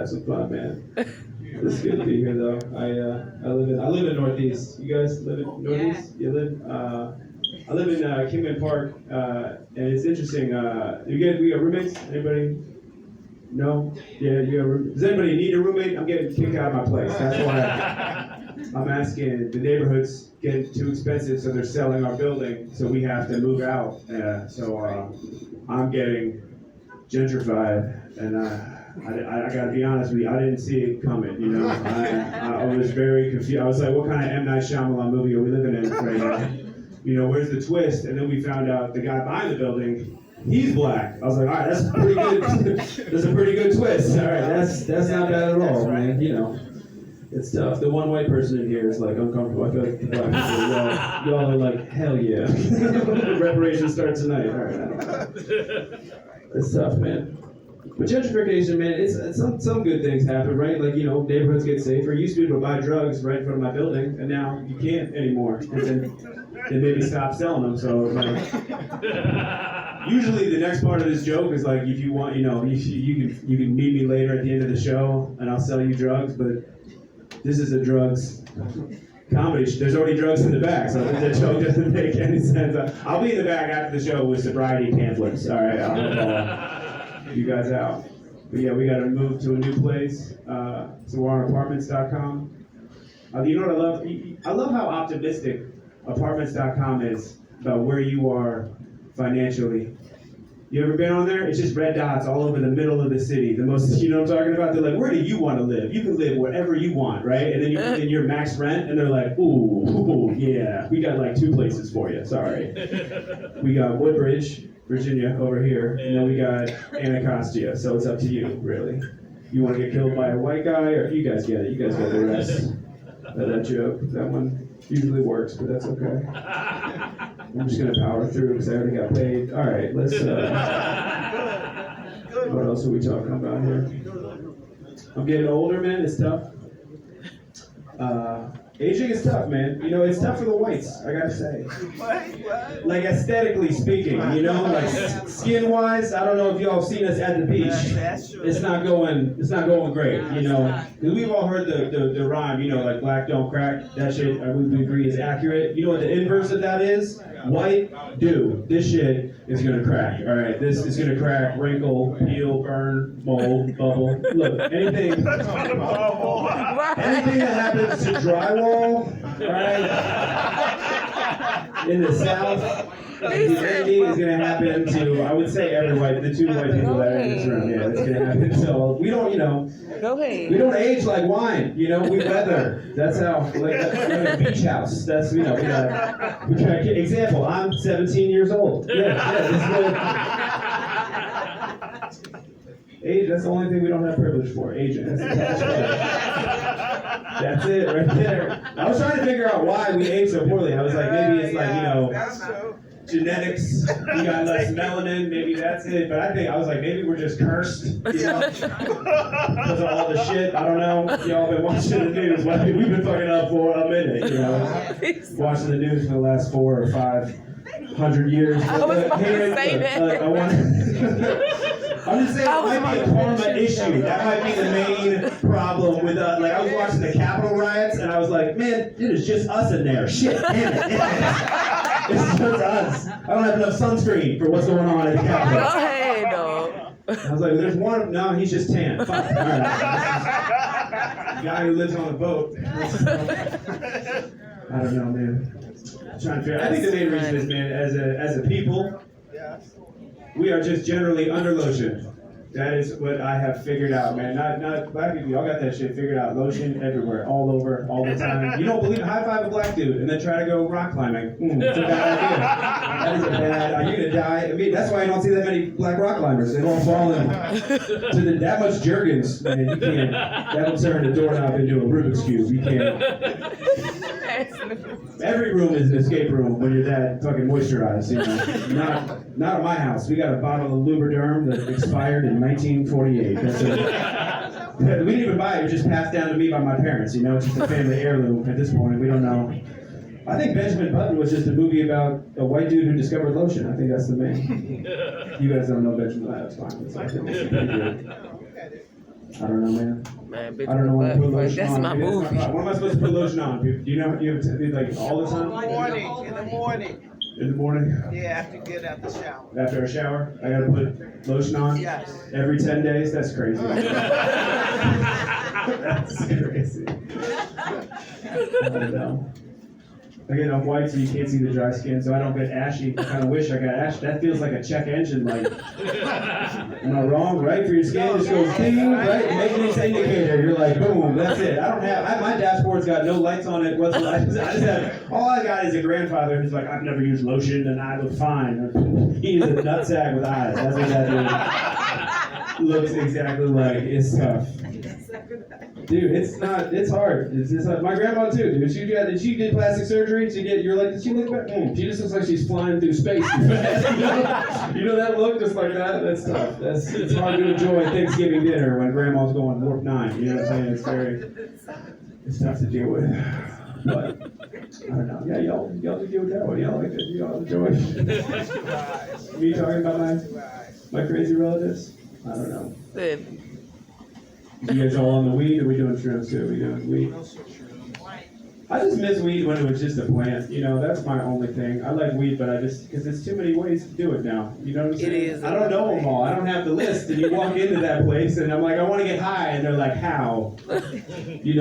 some fun, man. It's good to be here, though. I live in Northeast. You guys live in Northeast? Yeah. You live? I live in Kingman Park, and it's interesting. We got roommates? Anybody? No? Yeah, you got does anybody need a roommate? I'm getting kicked out of my place. That's why I'm asking. The neighborhood's getting too expensive, so they're selling our building, so we have to move out. So I'm getting gentrified, and I gotta be honest with you, I didn't see it coming, you know. I was very confused. I was like, what kind of M. Night Shyamalan movie are we living in right now? You know, where's the twist? And then we found out the guy behind the building, he's black. I was like, all right, that's pretty good. That's a pretty good twist. All right, that's not bad at all, man. You know, it's tough. The one white person in here is like uncomfortable. I feel like the black people, y'all are like, hell yeah. Reparations start tonight. All right. It's tough, man. But gentrification, man, it's some good things happen, right? Like, you know, neighborhoods get safer. You used to be able to buy drugs right in front of my building, and now you can't anymore. And then they maybe stop selling them. So, like, usually the next part of this joke is like, if you want, you know, you can meet me later at the end of the show, and I'll sell you drugs. But this is a drugs comedy. There's already drugs in the back, so the joke doesn't make any sense. I'll be in the back after the show with sobriety pamphlets. All right, I'll help you guys out. But yeah, we got to move to a new place. So we're on apartments.com. You know what I love? I love how optimistic apartments.com is about where you are financially. You ever been on there? It's just red dots all over the middle of the city. The most, you know what I'm talking about? They're like, where do you want to live? You can live wherever you want, right? And then you put in your max rent, and they're like, ooh, yeah, we got like 2 places for you. Sorry. We got Woodbridge, Virginia, over here, and then we got Anacostia. So it's up to you, really. You want to get killed by a white guy, or you guys get it? You guys get the rest of that joke. That one usually works, but that's okay. I'm just gonna power through because I already got paid. All right, let's. What else are we talking about here? I'm getting older, man. It's tough. Aging is tough, man. You know, it's tough for the whites. I gotta say. Like aesthetically speaking, you know, like skin-wise. I don't know if y'all have seen us at the beach. It's not going great, you know. Because we've all heard the rhyme, you know, like black don't crack. That shit, we agree, is accurate. You know what the inverse of that is? White do. This shit is gonna crack. All right, this is gonna crack, wrinkle, peel, burn, mold, bubble. Look, anything that happens to drywall, right, in the South, is gonna happen to, I would say, every the 2 white people that are in this room. Yeah, it's gonna happen. So we don't, you know. Go ahead. We don't age like wine, you know. We weather. That's how, like a beach house. That's, you know, we got example. I'm 17 years old. Yeah, this is age. That's the only thing we don't have privilege for. Aging. That's the toughest part. That's it right there. I was trying to figure out why we age so poorly. I was like, maybe it's like, That's true. genetics, we got less melanin, maybe that's it. But I was like, maybe we're just cursed, because of all the shit. I don't know. Y'all been watching the news. Well, we've been fucking up for a minute, watching the news for the last 400 or 500 years. I was about to say that. I'm just saying, it might be a karma issue. That might be the main problem with, I was watching the Capitol riots, and I was like, man, it is just us in there. Shit, damn it. It's just us. I don't have enough sunscreen for what's going on at the Capitol. Go ahead, dog. I was like, there's one, no, he's just tan. Fuck, all right. Guy who lives on a boat. I don't know, man. I'm trying to figure. I think the main reason is, man, as a people, we are just generally under lotioned. That is what I have figured out, man. Not black people. Y'all got that shit figured out. Lotion everywhere, all over, all the time. You don't believe it? High five a black dude and then try to go rock climbing. It's a bad idea. That is a bad. Are you gonna die? I mean, that's why I don't see that many black rock climbers. They all fall in to that much Jergens. Man, you can't. That'll turn the doorknob into a Rubik's cube. You can't. Every room is an escape room when you're that fucking moisturized. Not at my house. We got a bottle of Lubriderm that expired in 1948. We didn't even buy it. It was just passed down to me by my parents. It's just a family heirloom at this point. We don't know. I think Benjamin Button was just a movie about a white dude who discovered lotion. I think that's the main. You guys don't know Benjamin Button. That's fine. It's I don't know, man. I don't know when to put lotion That's on. my movie. When am I supposed to put lotion on? Do you know? You have to be like all the time? In the morning. In the morning? Yeah, after you get out the shower. After a shower? I gotta put lotion on? Yes. Every 10 days? That's crazy. That's crazy. I don't know. I get enough white so you can't see the dry skin, so I don't get ashy. I kind of wish I got ashy. That feels like a check engine light. Am I wrong? Right? For your skin, just goes ding, right? Maintenance indicator. You're like, boom, that's it. My dashboard's got no lights on it whatsoever. I just have, all I got is a grandfather who's like, I've never used lotion and I look fine. He's a nutsack with eyes. That's what that dude looks exactly like. It's tough. Dude, it's hard. It's hard. My grandma too, dude. She did plastic surgery. You're like, did she look better? She just looks like she's flying through space. You know that look, just like that? That's tough. It's hard to enjoy Thanksgiving dinner when grandma's going warp 9. You know what I'm saying? It's tough to deal with. But I don't know. Yeah, y'all can deal with that one. Y'all like it. Y'all enjoy it. Me talking about my crazy relatives? I don't know. You guys all on the weed, or are we doing shrooms too? Are we doing weed? I just miss weed when it was just a plant. That's my only thing. I like weed, but because there's too many ways to do it now. You know what I'm saying? It is. I don't know them all. I don't have the list. And you walk into that place, and I'm like, I want to get high. And they're like, how? How do you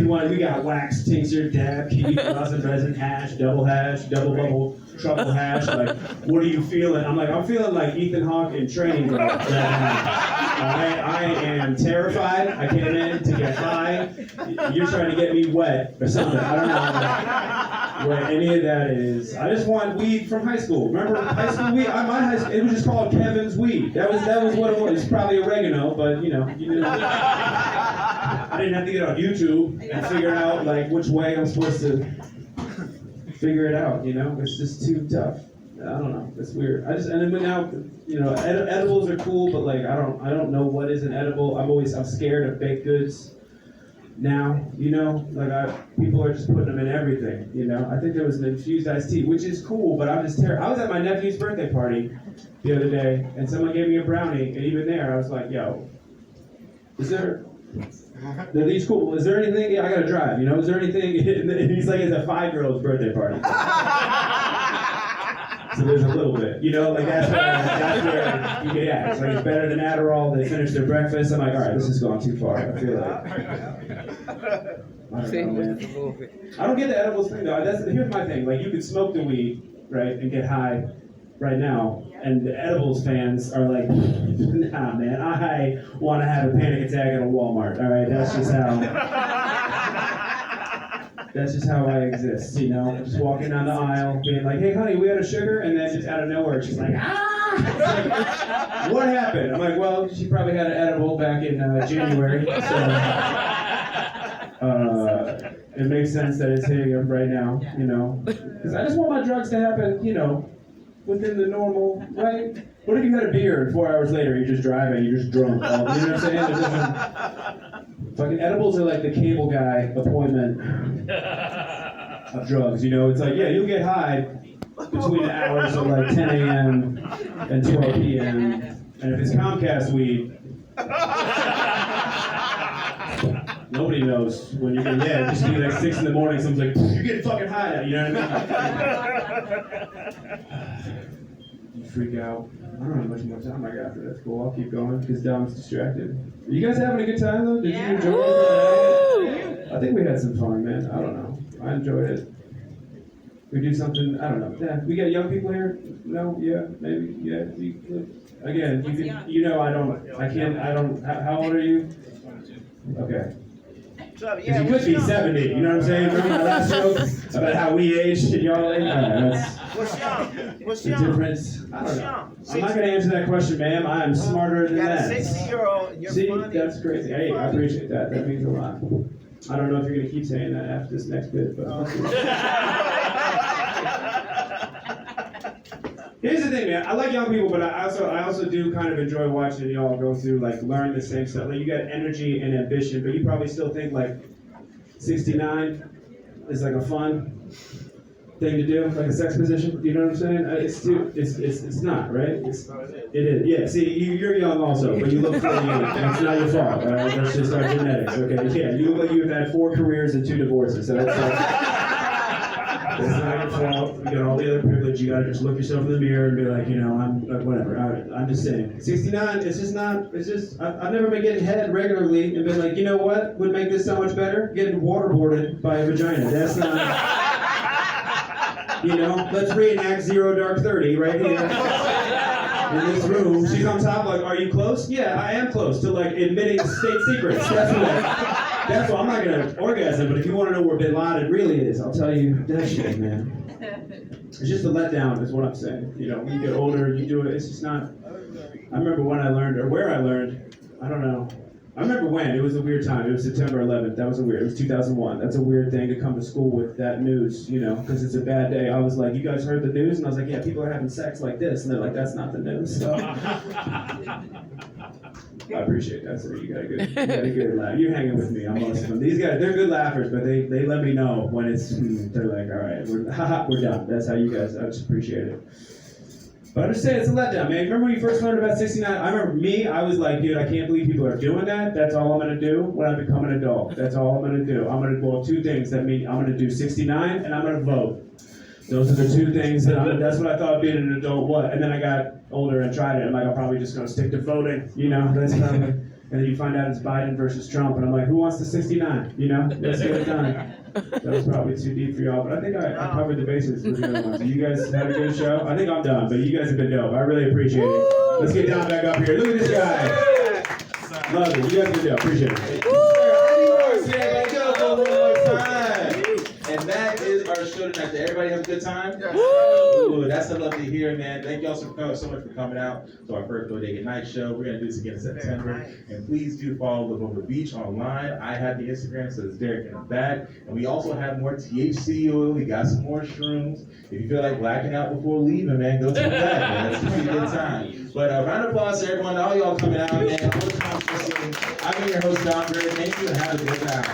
want? We got wax, tincture, dab, kiwi, rosin, resin, hash, double bubble, truffle hash. Like, what are you feeling? I'm like, I'm feeling like Ethan Hawke in Training Day. I am terrified. I came in to get high. You're trying to get me wet or something. I don't know what any of that is. I just want weed from high school. Remember high school weed? My high school, it was just called Kevin's weed. That was what it was. It's probably oregano, but you didn't. I didn't have to get on YouTube and figure out which way I'm supposed to figure it out. It's just too tough. I don't know. It's weird. And then now, edibles are cool, but I don't know what is an edible. I'm scared of baked goods now. People are just putting them in everything. I think there was an infused iced tea, which is cool, but I'm just terrified. I was at my nephew's birthday party the other day, and someone gave me a brownie, and even there, I was like, yo, are these cool? Is there anything? Yeah, I gotta drive. Is there anything? And he's like, it's a 5-year-old's birthday party. So there's a little bit, that's where you get at. It's better than Adderall. They finish their breakfast. I'm like, all right, this has gone too far. I feel like. I don't know, man. I don't get the edibles thing though. Here's my thing. You could smoke the weed, right, and get high right now. And the edibles fans are like, nah, man, I want to have a panic attack at a Walmart. All right, that's just how I exist, just walking down the aisle, being like, hey, honey, we had a sugar, and then just out of nowhere, she's like, ah! What happened? I'm like, well, she probably had an edible back in January, so It makes sense that it's hitting him right now, you know, because I just want my drugs to happen, you know, within the normal, right? What if you had a beer and 4 hours later you're just driving, you're just drunk? You know what I'm saying? It doesn't, fucking edibles are like the cable guy appointment of drugs, you know? It's like, yeah, you'll get high between the hours of like 10 a.m. and 12 p.m. And if it's Comcast weed, nobody knows when you're gonna, yeah, just be like 6 in the morning, someone's like, you're getting fucking high now, you know what I mean? You freak out. I don't know how much more time I got for that's cool. I'll keep going because Dom's distracted. Are you guys having a good time though? Did you enjoy it? I think we had some fun, man. I don't know. I enjoyed it. We do something, I don't know. Yeah, we got young people here? No? Yeah? Maybe? Yeah? Again, you can, you know I don't, how old are you? Okay. Because you could be 70, you know what I'm saying? Remember my last joke about how we aged and y'all aged? What's the difference? I don't know. I'm not going to answer that question, ma'am. I am smarter than that. 60-year-old and you're See, funny. that's crazy. Hey, I appreciate that. That means a lot. I don't know if you're going to keep saying that after this next bit, but... Here's the thing, man. I like young people, but I also do kind of enjoy watching y'all go through, like, learn the same stuff. Like, you got energy and ambition, but you probably still think, like, 69 is, like, a fun thing to do, like a sex position. You know what I'm saying? It's not, right? It is. Yeah, see, you're young also, but you look 48. And it's not your fault, all right? That's just our genetics, okay? Yeah, you look like you've had 4 careers and 2 divorces, so that's it's not your fault. You got all the other privilege. You gotta just look yourself in the mirror and be like, you know, I'm whatever. All right, I'm just saying. 69, it's just not. It's just I've never been getting head regularly and been like, you know what would make this so much better? Getting waterboarded by a vagina. That's not. You know, let's reenact Zero Dark 30 right here in this room. She's on top, like, are you close? Yeah, I am close to like admitting state secrets. That's what I'm not gonna orgasm, but if you want to know where Bin Laden really is, I'll tell you that shit, man. It's just a letdown, is what I'm saying. You know, when you get older, you do it. It's just not. I remember when I learned, or where I learned. I don't know. I remember when. It was a weird time. It was September 11th. That was a weird. It was 2001. That's a weird thing to come to school with that news, you know, because it's a bad day. I was like, you guys heard the news? And I was like, yeah, people are having sex like this. And they're like, that's not the news. So. I appreciate that, sir. You got a good laugh. You're hanging with me. I'm most of them. These guys, they're good laughers, but they let me know when it's, they're like, all right, we're done. That's how you guys, I just appreciate it. But I'm just saying, it's a letdown, man. Remember when you first learned about 69? I remember me, I was like, dude, I can't believe people are doing that. That's all I'm going to do when I become an adult. That's all I'm going to do. I'm going to do 2 things. That mean I'm going to do 69 and I'm going to vote. Those are the 2 things that's what I thought being an adult was. And then I got older and tried it. I'm like, I'm probably just going to stick to voting. You know, that's probably, and then you find out it's Biden versus Trump. And I'm like, who wants the 69? You know, let's get it done. That was probably too deep for y'all, but I think I covered the bases with the other ones. You guys had a good show? I think I'm done, but you guys have been dope. I really appreciate it. Let's get Don back up here. Look at this guy. Love it. You guys have been dope. Appreciate it. And that is our show tonight. Did everybody have a good time? Ooh, that's lovely to hear, man. Thank y'all so much for coming out to our first Bodega night show. We're gonna do this again in September. And please do follow Lumumba Beach online. I have the Instagram, so it's Derek in the back. And we also have more THC oil. We got some more shrooms. If you feel like blacking out before leaving, man, go to the back, man. It's a pretty good time. But round of applause to everyone, all y'all coming out, man. I've been your host, Don Gray. Thank you and have a good time.